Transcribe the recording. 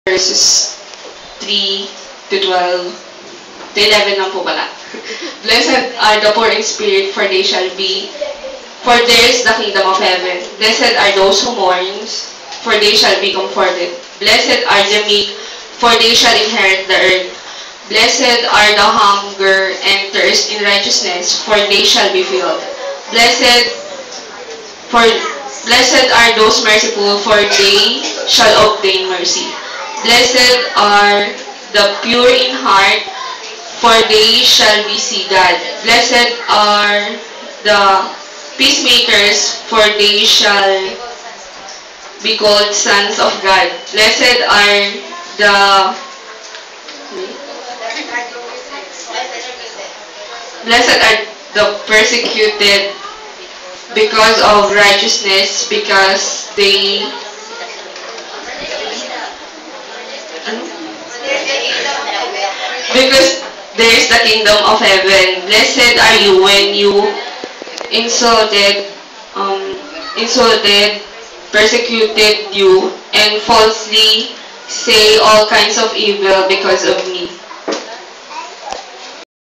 verses 3 to 12 to 11 lang po pala. Blessed are the poor in spirit, for they shall be, for theirs the kingdom of heaven. Blessed are those who mourn, for they shall be comforted. Blessed are the meek, for they shall inherit the earth. Blessed are the hunger and thirst in righteousness, for they shall be filled. Blessed are those merciful, for they shall obtain mercy. Blessed are the pure in heart, for they shall be see God. Blessed are the peacemakers, for they shall be called sons of God. Blessed are the persecuted because of righteousness, because they because there is the kingdom of heaven. Blessed are you when you insulted, persecuted you, and falsely say all kinds of evil because of me.